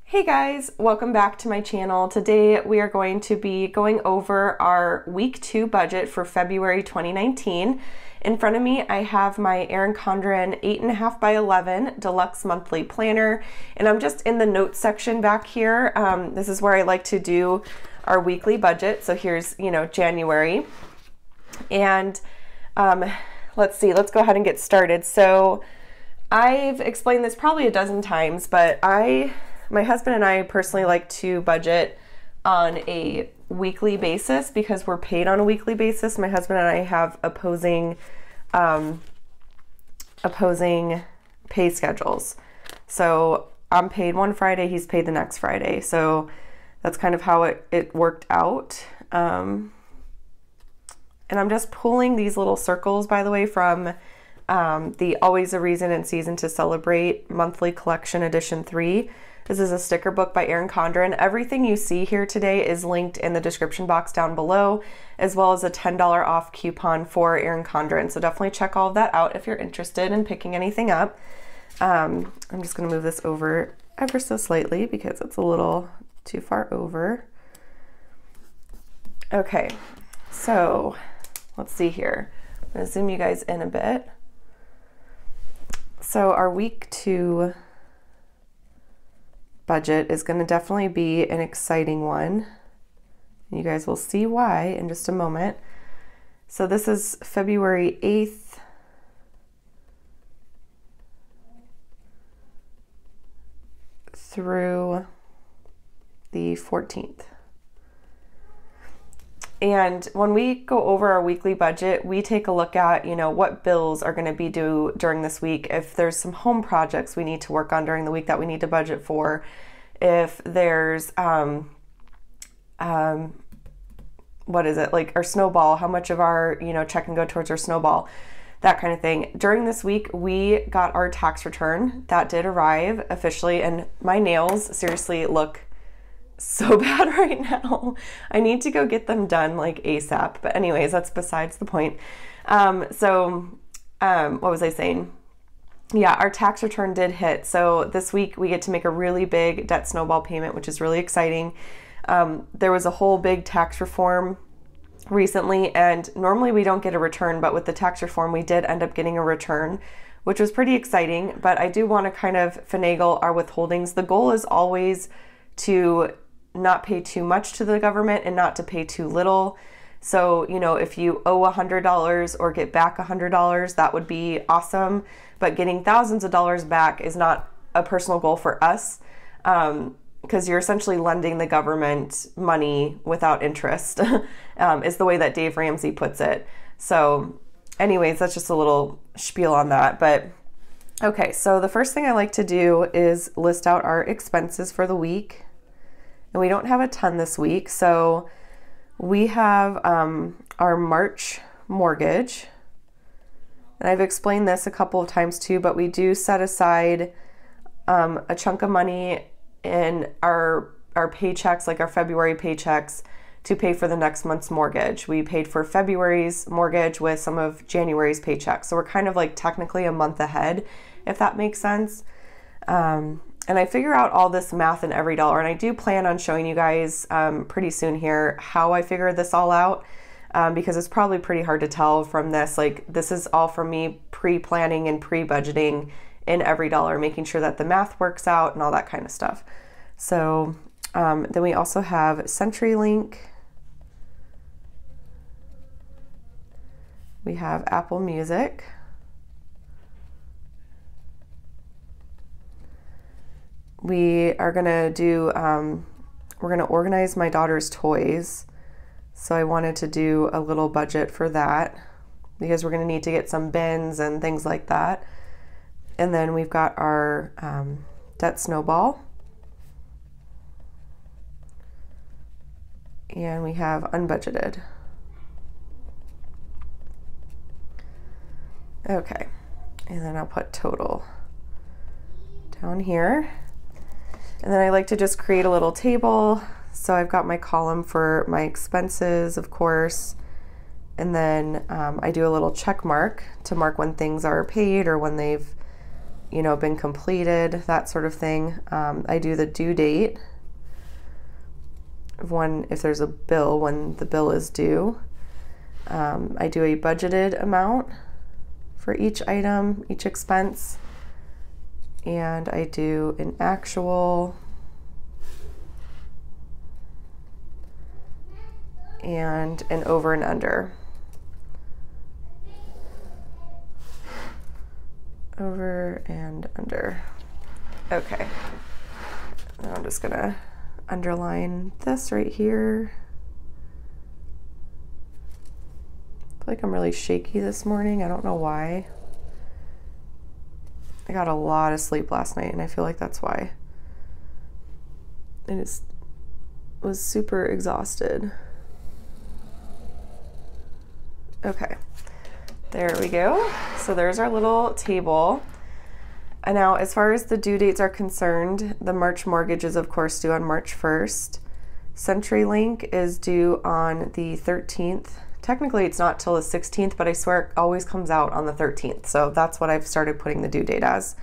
Hey guys, welcome back to my channel. Today we are going to be going over our week 2 budget for February 2019. In front of me I have my Erin Condren 8.5 by 11 Deluxe monthly planner, and I'm just in the notes section back here. This is where I like to do our weekly budget. So here's, January. And let's see, let's go ahead and get started. So I've explained this probably a dozen times, but my husband and I personally like to budget on a weekly basis because we're paid on a weekly basis. My husband and I have opposing pay schedules. So I'm paid one Friday, he's paid the next Friday. So that's kind of how it worked out. And I'm just pulling these little circles, by the way, from the Always a Reason and Season to Celebrate Monthly Collection Edition 3. This is a sticker book by Erin Condren. Everything you see here today is linked in the description box down below, as well as a $10 off coupon for Erin Condren. So definitely check all of that out if you're interested in picking anything up. I'm just gonna move this over ever so slightly because it's a little too far over. Okay, so let's see here. I'm gonna zoom you guys in a bit. So our week 2 budget is going to definitely be an exciting one. You guys will see why in just a moment. So this is February 8th through the 14th. And when we go over our weekly budget, we take a look at, what bills are going to be due during this week. If there's some home projects we need to work on during the week that we need to budget for. If there's, what is it? Like our snowball, how much of our, check can go towards our snowball, that kind of thing. During this week, we got our tax return. That did arrive officially, and my nails seriously look so bad right now. I need to go get them done like ASAP. But anyways, that's besides the point. What was I saying? Yeah, our tax return did hit. So this week we get to make a really big debt snowball payment, which is really exciting. There was a whole big tax reform recently, and normally we don't get a return, but with the tax reform we did end up getting a return, which was pretty exciting. But I do want to kind of finagle our withholdings. The goal is always to not pay too much to the government and not to pay too little. So, if you owe $100 or get back $100, that would be awesome. But getting thousands of dollars back is not a personal goal for us, because you're essentially lending the government money without interest, is the way that Dave Ramsey puts it. So anyways, that's just a little spiel on that. But okay, so the first thing I like to do is list out our expenses for the week. And we don't have a ton this week, so we have our March mortgage. And I've explained this a couple of times too, but we do set aside a chunk of money in our paychecks, like our February paychecks, to pay for the next month's mortgage. We paid for February's mortgage with some of January's paychecks. So we're kind of like technically a month ahead, if that makes sense. And I figure out all this math in every dollar, and I do plan on showing you guys pretty soon here how I figured this all out, because it's probably pretty hard to tell from this. Like, this is all from me pre-planning and pre-budgeting in every dollar, making sure that the math works out and all that kind of stuff. So then we also have CenturyLink. We have Apple Music. We are gonna do, we're gonna organize my daughter's toys. So I wanted to do a little budget for that because we're gonna need to get some bins and things like that. And then we've got our debt snowball. And we have unbudgeted. Okay, and then I'll put total down here. And then I like to just create a little table. So I've got my column for my expenses, of course, and then I do a little check mark to mark when things are paid or when they've you know, been completed, that sort of thing. I do the due date of when, if there's a bill, when the bill is due. I do a budgeted amount for each item, each expense, and I do an actual and an over and under. Over and under. Okay. Now I'm just gonna underline this right here. I feel like I'm really shaky this morning. I don't know why. I got a lot of sleep last night and I feel like that's why. I just was super exhausted. Okay. There we go. So there's our little table. And now as far as the due dates are concerned, the March mortgage is of course due on March 1st. CenturyLink is due on the 13th. Technically it's not till the 16th, but I swear it always comes out on the 13th. So that's what I've started putting the due date as.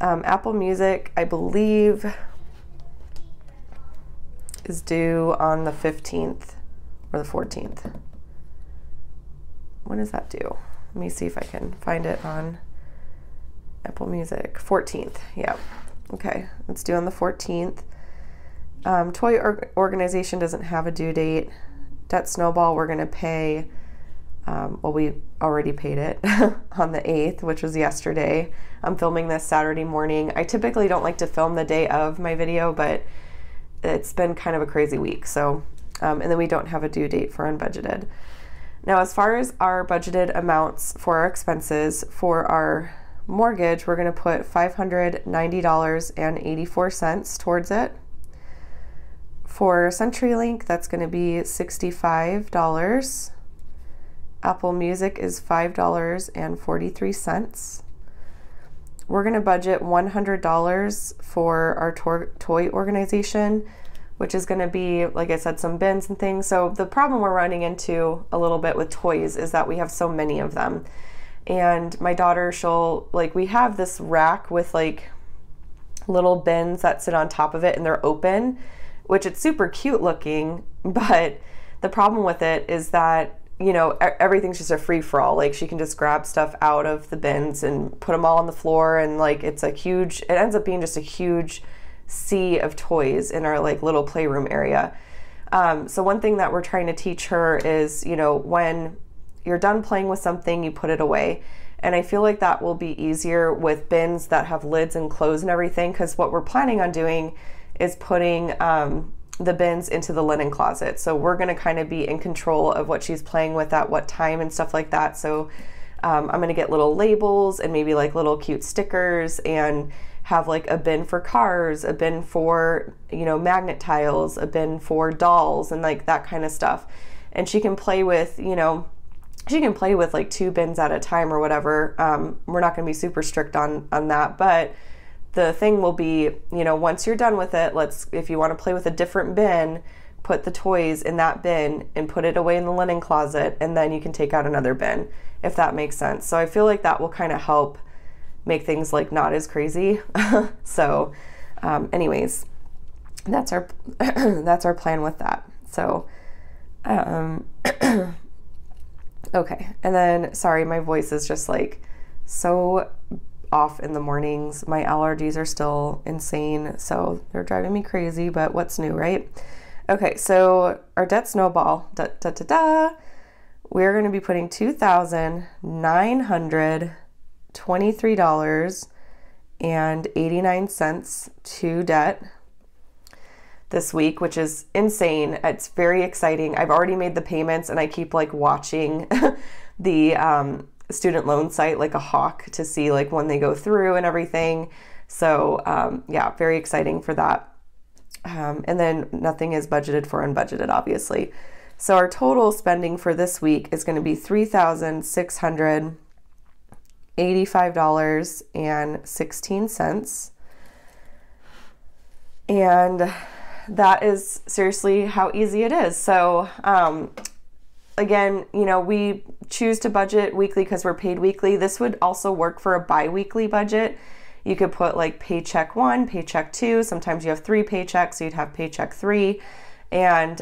Apple Music, I believe, is due on the 15th or the 14th. When is that due? Let me see if I can find it on Apple Music. 14th, yeah. Okay, it's due on the 14th. Toy organization doesn't have a due date. Debt Snowball, we're gonna pay, well, we already paid it on the 8th, which was yesterday. I'm filming this Saturday morning. I typically don't like to film the day of my video, but it's been kind of a crazy week. So, and then we don't have a due date for unbudgeted. Now, as far as our budgeted amounts for our expenses, for our mortgage, we're going to put $590.84 towards it. For CenturyLink, that's going to be $65. Apple Music is $5.43. We're going to budget $100 for our toy organization, which is going to be, like I said, some bins and things. So the problem we're running into a little bit with toys is that we have so many of them. And my daughter, we have this rack with like little bins that sit on top of it and they're open, which it's super cute looking, but the problem with it is that, you know, everything's just a free-for-all. Like she can just grab stuff out of the bins and put them all on the floor, and like it ends up being just a huge sea of toys in our like little playroom area. So one thing that we're trying to teach her is, you know, when you're done playing with something, you put it away. And I feel like that will be easier with bins that have lids and clothes and everything, because what we're planning on doing is putting the bins into the linen closet. So we're going to kind of be in control of what she's playing with at what time and stuff like that. So I'm going to get little labels and maybe like little cute stickers, and have like a bin for cars, a bin for, you know, magnet tiles, a bin for dolls, and like that kind of stuff. And she can play with, you know, she can play with like 2 bins at a time or whatever. We're not going to be super strict on that, but the thing will be, you know, once you're done with it, if you want to play with a different bin, put the toys in that bin and put it away in the linen closet, and then you can take out another bin, if that makes sense. So I feel like that will kind of help make things like not as crazy. So anyways, that's our that's our plan with that. So okay, and then sorry, my voice is just like so off in the mornings. My allergies are still insane, so they're driving me crazy, but what's new, right? Okay, so our debt snowball, we're going to be putting $2,923.89 to debt this week, which is insane. It's very exciting. I've already made the payments, and I keep like watching the student loan site like a hawk to see like when they go through and everything. So yeah, very exciting for that. And then nothing is budgeted for unbudgeted, obviously. So our total spending for this week is going to be $3,685.16. And that is seriously how easy it is. So again, you know, we choose to budget weekly because we're paid weekly. This would also work for a bi-weekly budget. You could put like paycheck 1, paycheck 2. Sometimes you have 3 paychecks, so you'd have paycheck 3. And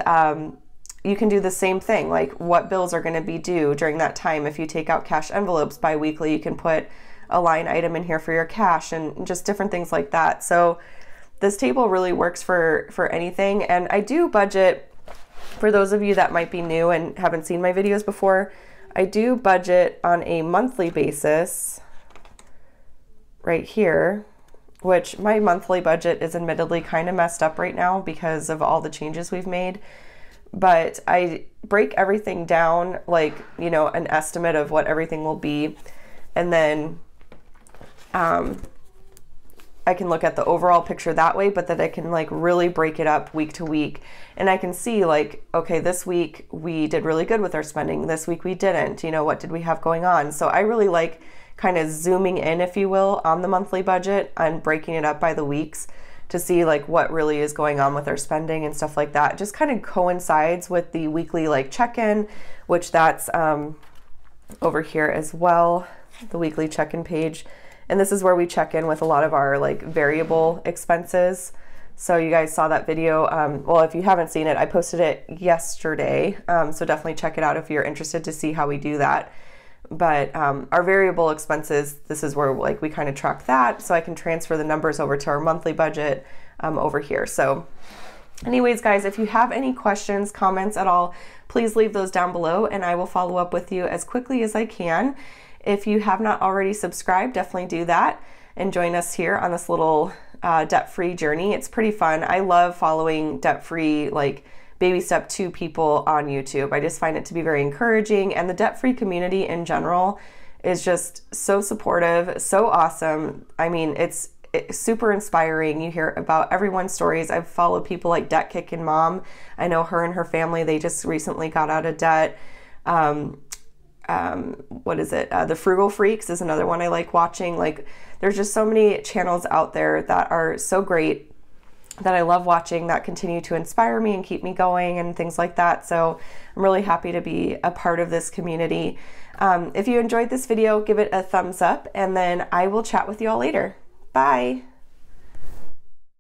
you can do the same thing, like what bills are going to be due during that time. If you take out cash envelopes bi-weekly, you can put a line item in here for your cash and just different things like that. So this table really works for anything. And I do budget, for those of you that might be new and haven't seen my videos before, I do budget on a monthly basis right here, which my monthly budget is admittedly kind of messed up right now because of all the changes we've made. But I break everything down, like, you know, an estimate of what everything will be. And then I can look at the overall picture that way, but that I can like really break it up week to week. And I can see like, okay, this week we did really good with our spending. This week we didn't, you know, what did we have going on? So I really like kind of zooming in, if you will, on the monthly budget and breaking it up by the weeks to see like what really is going on with our spending and stuff like that. It just kind of coincides with the weekly like check-in, which that's over here as well, the weekly check-in page. And this is where we check in with a lot of our like variable expenses. So you guys saw that video. Well, if you haven't seen it, I posted it yesterday. So definitely check it out if you're interested to see how we do that. But our variable expenses, this is where like we kind of track that. So I can transfer the numbers over to our monthly budget over here. So anyways, guys, if you have any questions, comments at all, please leave those down below and I will follow up with you as quickly as I can. If you have not already subscribed, definitely do that and join us here on this little debt-free journey. It's pretty fun. I love following debt-free, like baby step 2 people on YouTube. I just find it to be very encouraging, and the debt-free community in general is just so supportive, so awesome. I mean, it's super inspiring. You hear about everyone's stories. I've followed people like Debt Kickin' Mom. I know her and her family, they just recently got out of debt. What is it? The Frugal Freaks is another one I like watching. Like, there's just so many channels out there that are so great that I love watching, that continue to inspire me and keep me going and things like that. So I'm really happy to be a part of this community. If you enjoyed this video, give it a thumbs up, and then I will chat with you all later. Bye.